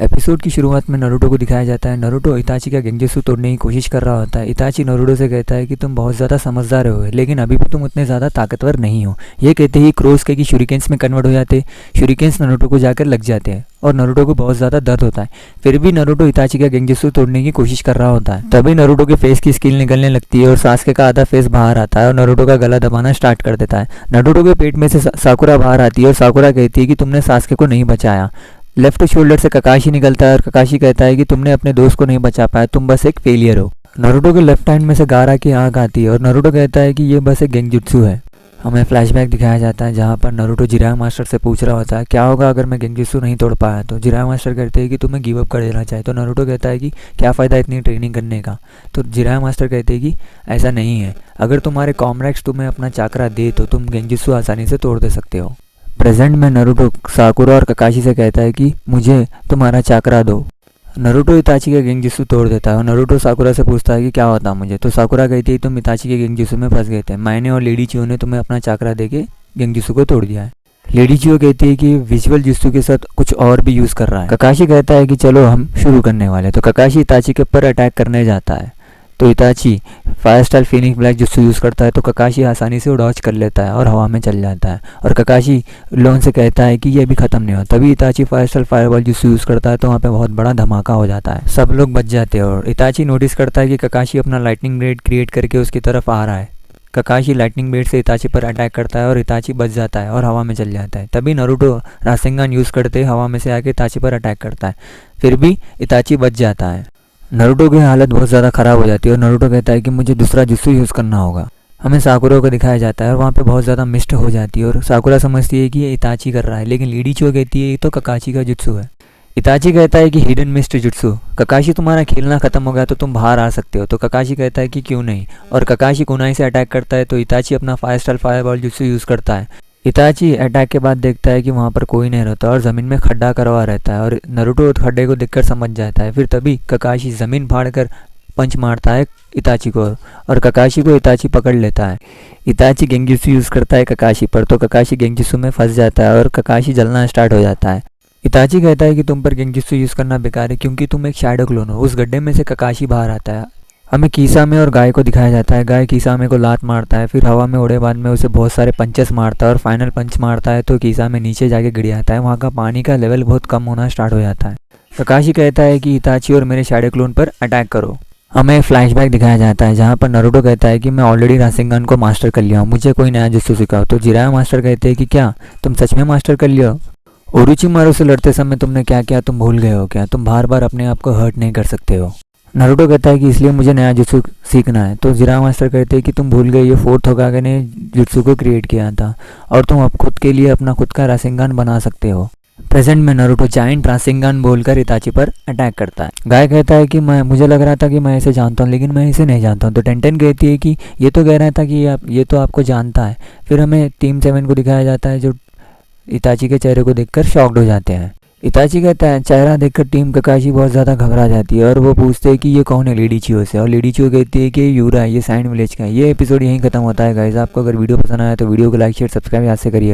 Episode की शुरुआत में नारुतो को दिखाया जाता है। नारुतो इताची का गेंजेत्सु तोड़ने की कोशिश कर रहा होता है। इताची नारुतो से कहता है कि तुम बहुत ज़्यादा समझदार हो, लेकिन अभी भी तुम उतने ज़्यादा ताकतवर नहीं हो। ये कहते ही क्रोस के शूरिकेन्स में कन्वर्ट हो जाते। शूरिकेन्स नारुतो को जाकर लग जाते हैं और नारुतो को बहुत ज़्यादा दर्द होता है। फिर भी नारुतो इताची का गेंजेत्सु तोड़ने की कोशिश कर रहा होता है। तभी नारुतो के फेस की स्किल निकलने लगती है और सास्के का आधा फेस बाहर आता है और नारुतो का गला दबाना स्टार्ट कर देता है। नारुतो के पेट में से साकुरा बाहर आती है और साकुरा कहती है कि तुमने सास्के को नहीं बचाया। लेफ्ट शोल्डर से ककाशी निकलता है और ककाशी कहता है कि तुमने अपने दोस्त को नहीं बचा पाया, तुम बस एक फेलियर हो। नारुतो के लेफ्ट हैंड में से गारा की आंख आती है और नारुतो कहता है कि ये बस एक गेंजुत्सु है। हमें फ्लैशबैक दिखाया जाता है जहाँ पर नारुतो जिराया मास्टर से पूछ रहा होता है क्या होगा अगर मैं गेंजुत्सु नहीं तोड़ पाया तो। जिराया मास्टर कहते हैं कि तुम्हें गिव अप कर देना चाहिए। तो नारुतो कहता है कि क्या फ़ायदा इतनी ट्रेनिंग करने का। तो जिराया मास्टर कहते हैं कि ऐसा नहीं है, अगर तुम्हारे कॉमरेड्स तुम्हें अपना चाकरा दे तो तुम गेंजुत्सु आसानी से तोड़ दे सकते हो। प्रेजेंट में नारुतो साकुरा और ककाशी से कहता है कि मुझे तुम्हारा चाकरा दो। नारुतो इताची का गेंजुत्सु तोड़ देता है और नारुतो साकुरा से पूछता है कि क्या होता मुझे। तो साकुरा कहती है तुम इताची के गेंजुत्सु में फंस गए थे, मैंने और लेडी चियो ने तुम्हें अपना चाकरा देके गेंजुत्सु को तोड़ दिया है। लेडी चियो कहती है कि विजुअल जुत्सु के साथ कुछ और भी यूज़ कर रहा है। ककाशी कहता है कि चलो हम शुरू करने वाले। तो ककाशी इताची के ऊपर अटैक करने जाता है तो इताची fire style Phoenix black jutsu use करता है तो ककाशी आसानी से डॉज कर लेता है और हवा में चल जाता है। और ककाशी लोन से कहता है कि ये भी ख़त्म नहीं हो। तभी इताची fire style fireball jutsu use करता है तो वहाँ पे बहुत बड़ा धमाका हो जाता है, सब लोग बच जाते हैं। और इताची नोटिस करता है कि ककाशी अपना लाइटनिंग ब्लेड क्रिएट करके उसकी तरफ आ रहा है। ककाशी लाइटनिंग ब्लेड से इताची पर अटैक करता है और इताची बच जाता है और हवा में चल जाता है। तभी नारुतो रासेंगान यूज़ करते हवा में से आके इताची पर अटैक करता है, फिर भी इताची बच जाता है। नारुतो की हालत बहुत ज़्यादा ख़राब हो जाती है और नारुतो कहता है कि मुझे दूसरा जुत्सु यूज़ करना होगा। हमें साकुरा को दिखाया जाता है और वहाँ पे बहुत ज़्यादा मिस्ट हो जाती है और साकुरा समझती है कि ये इताची कर रहा है, लेकिन लेडी चियो कहती है ये तो ककाशी का जुत्सु है। इताची कहता है कि हिडन मिस्ट जुत्सु, ककाशी तुम्हारा खेलना ख़त्म हो गया तो तुम बाहर आ सकते हो। तो ककाशी कहता है कि क्यों नहीं, और ककाशी कुनाई से अटैक करता है तो इताची अपना fire style fireball jutsu use करता है। इताची अटैक के बाद देखता है कि वहाँ पर कोई नहीं रहता और ज़मीन में खड्डा करवा रहता है और नारुतो खड्डे को देखकर समझ जाता है। फिर तभी ककाशी ज़मीन फाड़कर पंच मारता है इताची को और ककाशी को इताची पकड़ लेता है। इताची गेंजुत्सु यूज़ करता है ककाशी पर तो ककाशी गेंजुत्सु में फंस जाता है और ककाशी जलना स्टार्ट हो जाता है। इताची कहता है कि तुम पर गेंजुत्सु यूज़ करना बेकार है क्योंकि तुम एक शैडो क्लोन हो। उस गड्ढे में से ककाशी बाहर आता है। हमें कीसामे और गाय को दिखाया जाता है। गाय कीसामे को लात मारता है, फिर हवा में उड़े बाद में उसे बहुत सारे पंचेस मारता है और फाइनल पंच मारता है तो कीसामे नीचे जाके गिर जाता है। वहाँ का पानी का लेवल बहुत कम होना स्टार्ट हो जाता है। ककाशी कहता है कि इताची और मेरे शैडो क्लोन पर अटैक करो। हमें फ्लैशबैक दिखाया जाता है जहाँ पर नारुतो कहता है कि मैं ऑलरेडी रासेंगान को मास्टर कर लिया हूँ, मुझे कोई नया जुत्सु सिखाओ। तो जिराया मास्टर कहते हैं कि क्या तुम सच में मास्टर कर लिया? ओरोचिमारू से लड़ते समय तुमने क्या किया, तुम भूल गए हो क्या? तुम बार बार अपने आप को हर्ट नहीं कर सकते हो। नारुतो कहता है कि इसलिए मुझे नया जुत्सु सीखना है। तो जिराया मास्टर कहते हैं कि तुम भूल गए ये फोर्थ होकागे ने जुत्सु को क्रिएट किया था और तुम अब खुद के लिए अपना खुद का रासेंगान बना सकते हो। प्रेजेंट में नारुतो जायंट रासेंगान बोलकर इताची पर अटैक करता है। गाय कहता है कि मुझे लग रहा था कि मैं इसे जानता हूँ लेकिन मैं इसे नहीं जानता हूँ। तो टेंटेन कहती है कि ये तो कह रहा था कि ये तो आपको जानता है। फिर हमें टीम 7 को दिखाया जाता है जो इताची के चेहरे को देखकर शॉक्ड हो जाते हैं। इताची कहता है चेहरा देखकर टीम ककाशी बहुत ज़्यादा घबरा जाती है और वो पूछते हैं कि ये कौन है लेडी चियो से। और लेडी चियो कहती है कि ये यूरा है, ये सैंड विलेज का है। ये एपिसोड यहीं खत्म होता है गाइस। आपको अगर वीडियो पसंद आया तो वीडियो को लाइक शेयर सब्सक्राइब याद से करिए।